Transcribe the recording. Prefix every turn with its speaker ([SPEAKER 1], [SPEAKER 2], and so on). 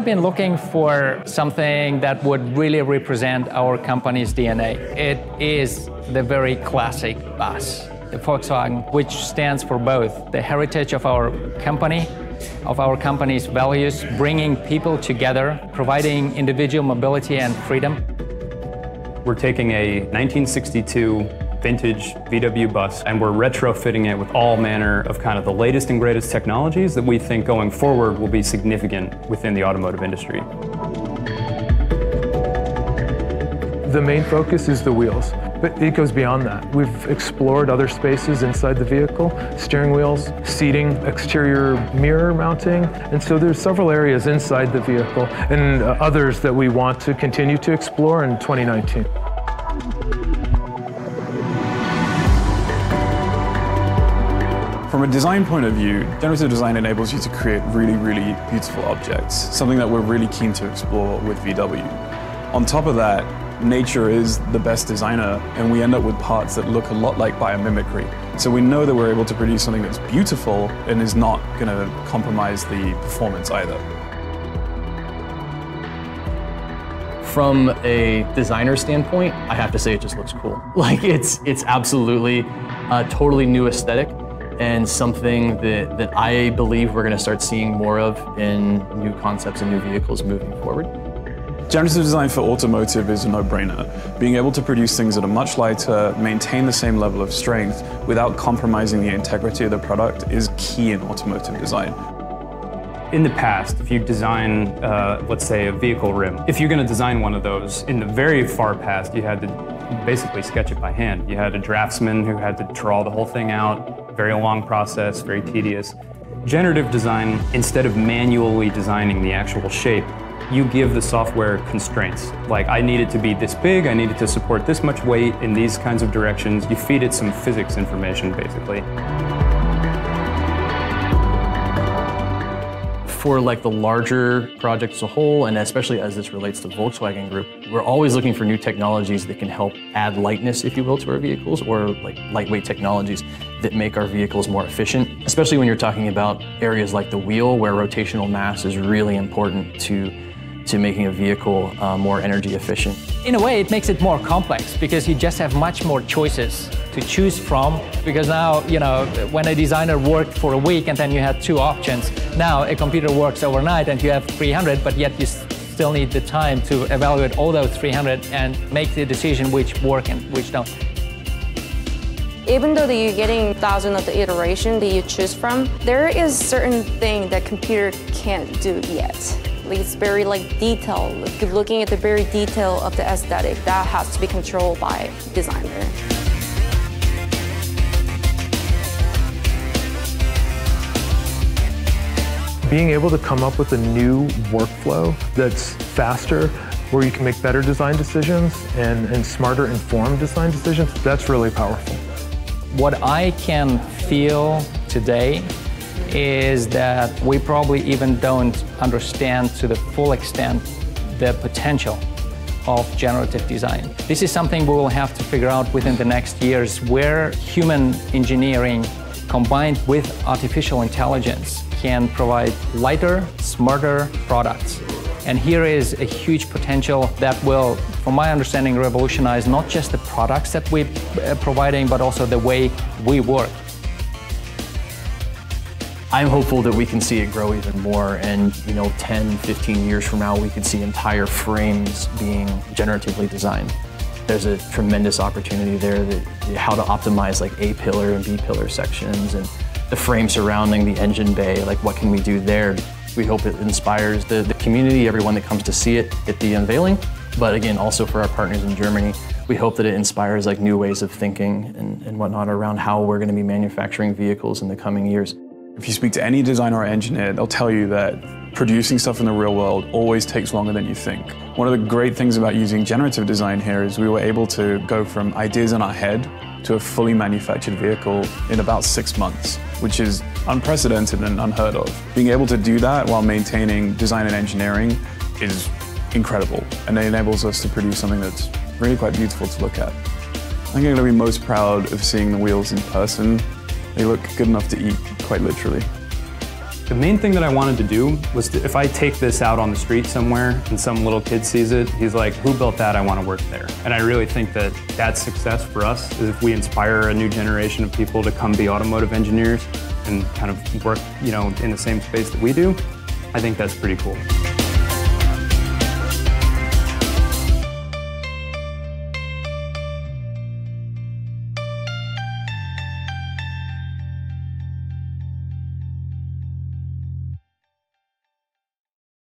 [SPEAKER 1] have been looking for something that would really represent our company's DNA. It is the very classic bus, the Volkswagen, which stands for both the heritage of our company, of our company's values, bringing people together, providing individual mobility and freedom.
[SPEAKER 2] We're taking a 1962 vintage VW bus and we're retrofitting it with all manner of kind of the latest and greatest technologies that we think going forward will be significant within the automotive industry.
[SPEAKER 3] The main focus is the wheels, but it goes beyond that. We've explored other spaces inside the vehicle, steering wheels, seating, exterior mirror mounting, and so there's several areas inside the vehicle and others that we want to continue to explore in 2019.
[SPEAKER 4] From a design point of view, generative design enables you to create really, really beautiful objects, something that we're really keen to explore with VW. On top of that, nature is the best designer, and we end up with parts that look a lot like biomimicry. So we know that we're able to produce something that's beautiful and is not going to compromise the performance either.
[SPEAKER 5] From a designer standpoint, I have to say it just looks cool. Like it's absolutely a totally new aesthetic and something that I believe we're going to start seeing more of in new concepts and new vehicles moving forward.
[SPEAKER 4] Generative design for automotive is a no-brainer. Being able to produce things that are much lighter, maintain the same level of strength without compromising the integrity of the product is key in automotive design.
[SPEAKER 2] In the past, if you design, let's say, a vehicle rim, if you're going to design one of those, in the very far past, you had to basically sketch it by hand. You had a draftsman who had to draw the whole thing out, very long process, very tedious. Generative design, instead of manually designing the actual shape, you give the software constraints. Like, I need it to be this big, I need it to support this much weight in these kinds of directions. You feed it some physics information, basically.
[SPEAKER 5] For like the larger project as a whole, and especially as this relates to Volkswagen Group, we're always looking for new technologies that can help add lightness, if you will, to our vehicles, or like lightweight technologies that make our vehicles more efficient, especially when you're talking about areas like the wheel, where rotational mass is really important to making a vehicle more energy efficient.
[SPEAKER 1] In a way, it makes it more complex because you just have much more choices to choose from. Because now, you know, when a designer worked for a week and then you had 2 options, now a computer works overnight and you have 300, but yet you still need the time to evaluate all those 300 and make the decision which work and which don't.
[SPEAKER 6] Even though that you're getting thousands of the iteration that you choose from, there is certain thing that computer can't do yet. It's very detailed, looking at the very detail of the aesthetic that has to be controlled by designer.
[SPEAKER 3] Being able to come up with a new workflow that's faster, where you can make better design decisions and smarter informed design decisions, that's really powerful.
[SPEAKER 1] What I can feel today is that we probably even don't understand to the full extent the potential of generative design. This is something we will have to figure out within the next years, where human engineering combined with artificial intelligence can provide lighter, smarter products. And here is a huge potential that will, from my understanding, revolutionize not just the products that we're providing, but also the way we work.
[SPEAKER 5] I'm hopeful that we can see it grow even more, and 10, 15 years from now, we could see entire frames being generatively designed. There's a tremendous opportunity there, how to optimize like A pillar and B pillar sections, and the frame surrounding the engine bay, like what can we do there? We hope it inspires the community, everyone that comes to see it at the unveiling, but again, also for our partners in Germany. We hope that it inspires like new ways of thinking and whatnot around how we're going to be manufacturing vehicles in the coming years.
[SPEAKER 4] If you speak to any designer or engineer, they'll tell you that producing stuff in the real world always takes longer than you think. One of the great things about using generative design here is we were able to go from ideas in our head to a fully manufactured vehicle in about 6 months, which is unprecedented and unheard of. Being able to do that while maintaining design and engineering is incredible, and it enables us to produce something that's really quite beautiful to look at. I think I'm going to be most proud of seeing the wheels in person. They look good enough to eat, quite literally.
[SPEAKER 2] The main thing that I wanted to do was if I take this out on the street somewhere and some little kid sees it, he's like, who built that? I want to work there. And I really think that that's success for us, is if we inspire a new generation of people to come be automotive engineers and kind of work, in the same space that we do. I think that's pretty cool.